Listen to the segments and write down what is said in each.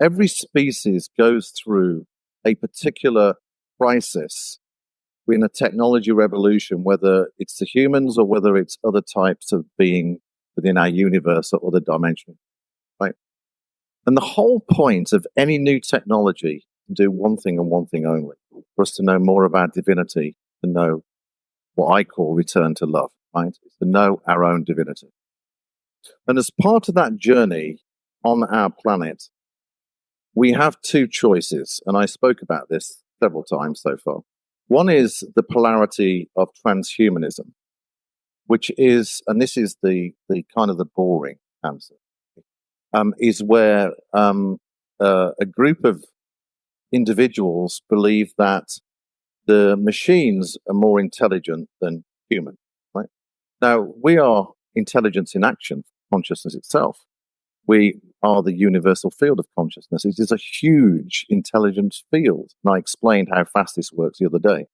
every species goes through a particular crisis in a technology revolution, whether it's the humans or whether it's other types of being within our universe or other dimensions, right? And the whole point of any new technology to do one thing and one thing only, for us to know more about divinity, to know what I call return to love, right? It's to know our own divinity. And as part of that journey on our planet, we have two choices, and I spoke about this several times so far. One is the polarity of transhumanism, which is, and this is the kind of the boring answer, is where a group of individuals believe that the machines are more intelligent than human, right? Now, we are intelligence in action, consciousness itself. We are the universal field of consciousness. It is a huge intelligence field. And I explained how fast this works the other day.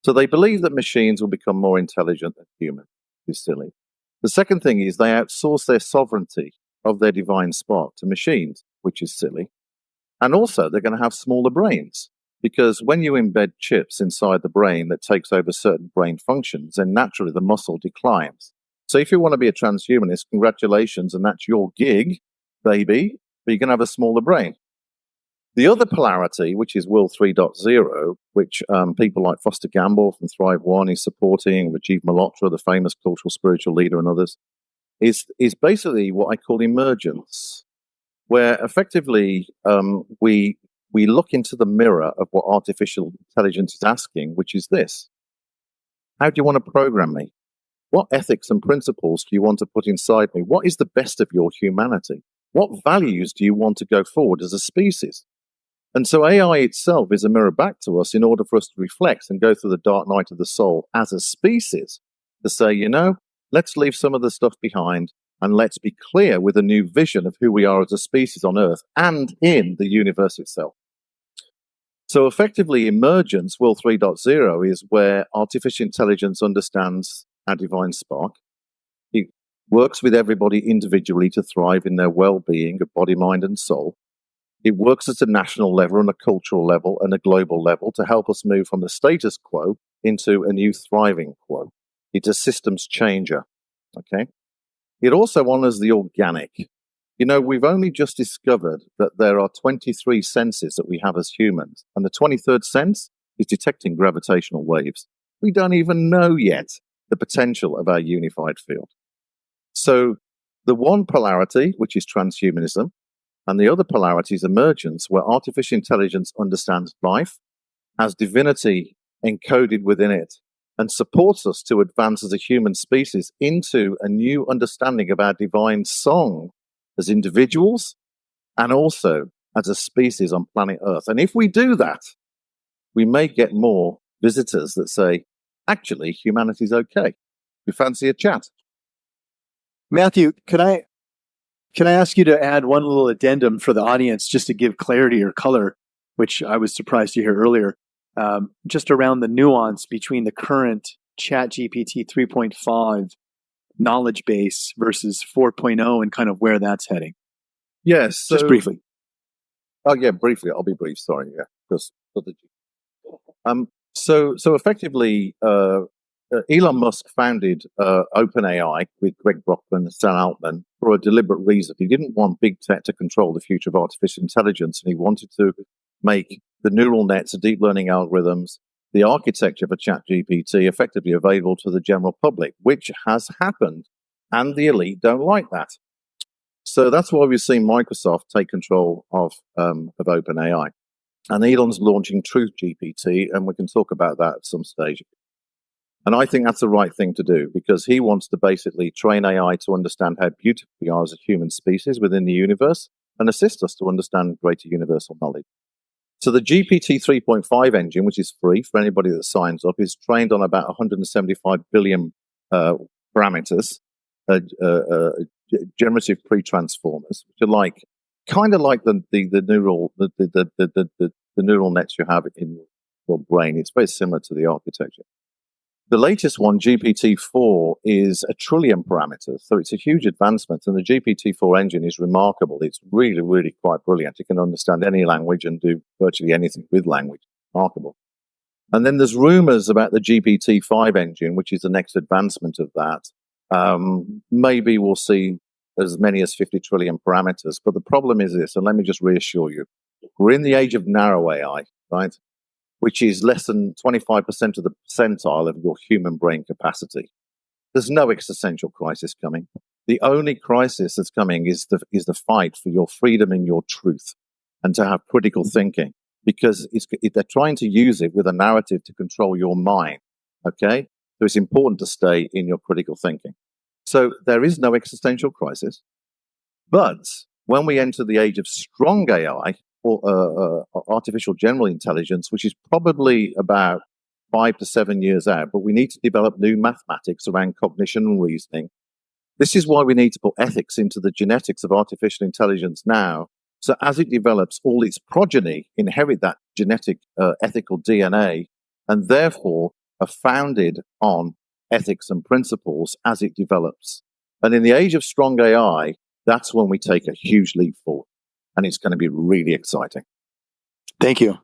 So they believe that machines will become more intelligent than humans. It's silly. The second thing is they outsource their sovereignty of their divine spark to machines, which is silly. And also they're going to have smaller brains, because when you embed chips inside the brain that takes over certain brain functions, then naturally the muscle declines. So if you want to be a transhumanist, congratulations, and that's your gig, baby, but you're going to have a smaller brain. The other polarity, which is World 3.0, which people like Foster Gamble from Thrive One is supporting, Rajiv Malhotra, the famous cultural spiritual leader, and others, is basically what I call emergence, where effectively we look into the mirror of what artificial intelligence is asking, which is this: how do you want to program me? What ethics and principles do you want to put inside me? What is the best of your humanity? What values do you want to go forward as a species? And so AI itself is a mirror back to us in order for us to reflect and go through the dark night of the soul as a species to say, let's leave some of the stuff behind and let's be clear with a new vision of who we are as a species on Earth and in the universe itself. So effectively, emergence, World 3.0, is where artificial intelligence understands our divine spark. It works with everybody individually to thrive in their well-being of body, mind, and soul. It works at a national level and a cultural level and a global level to help us move from the status quo into a new thriving quo. It's a systems changer, okay? It also honors the organic. We've only just discovered that there are 23 senses that we have as humans, and the 23rd sense is detecting gravitational waves. We don't even know yet the potential of our unified field. So the one polarity, which is transhumanism, and the other polarity is emergence, where artificial intelligence understands life, has divinity encoded within it, and supports us to advance as a human species into a new understanding of our divine song as individuals and also as a species on planet Earth. And if we do that, we may get more visitors that say, actually, humanity's okay. We fancy a chat. Matthew, can I ask you to add one little addendum for the audience just to give clarity or color, which I was surprised to hear earlier, just around the nuance between the current ChatGPT 3.5 knowledge base versus 4.0 and kind of where that's heading? Yes. So, just briefly. Oh, yeah, briefly. I'll be brief. Sorry. Yeah. So effectively, Elon Musk founded OpenAI with Greg Brockman and Sam Altman for a deliberate reason. He didn't want big tech to control the future of artificial intelligence, and he wanted to make the neural nets, the deep learning algorithms, the architecture for ChatGPT effectively available to the general public, which has happened, and the elite don't like that. So that's why we've seen Microsoft take control of OpenAI. And Elon's launching Truth GPT, and we can talk about that at some stage. And I think that's the right thing to do, because he wants to basically train AI to understand how beautiful we are as a human species within the universe and assist us to understand greater universal knowledge. So the GPT 3.5 engine, which is free for anybody that signs up, is trained on about 175 billion parameters, generative pre-transformers, which are kind of like the neural nets you have in your brain. It's very similar to the architecture. The latest one, GPT-4, is 1 trillion parameters. So it's a huge advancement. And the GPT-4 engine is remarkable. It's really, really quite brilliant. It can understand any language and do virtually anything with language. Remarkable. And then there's rumors about the GPT-5 engine, which is the next advancement of that. Maybe we'll see as many as 50 trillion parameters. But the problem is this, and let me just reassure you, we're in the age of narrow AI, right? Which is less than 25% of the percentile of your human brain capacity. There's no existential crisis coming. The only crisis that's coming is the fight for your freedom and your truth, and to have critical thinking, because they're trying to use it with a narrative to control your mind, okay? So it's important to stay in your critical thinking. So there is no existential crisis. But when we enter the age of strong AI, or artificial general intelligence, which is probably about 5 to 7 years out, but we need to develop new mathematics around cognition and reasoning. This is why we need to put ethics into the genetics of artificial intelligence now. So as it develops, all its progeny inherit that genetic ethical DNA, and therefore are founded on ethics and principles as it develops. And in the age of strong AI, that's when we take a huge leap forward. And it's going to be really exciting. Thank you.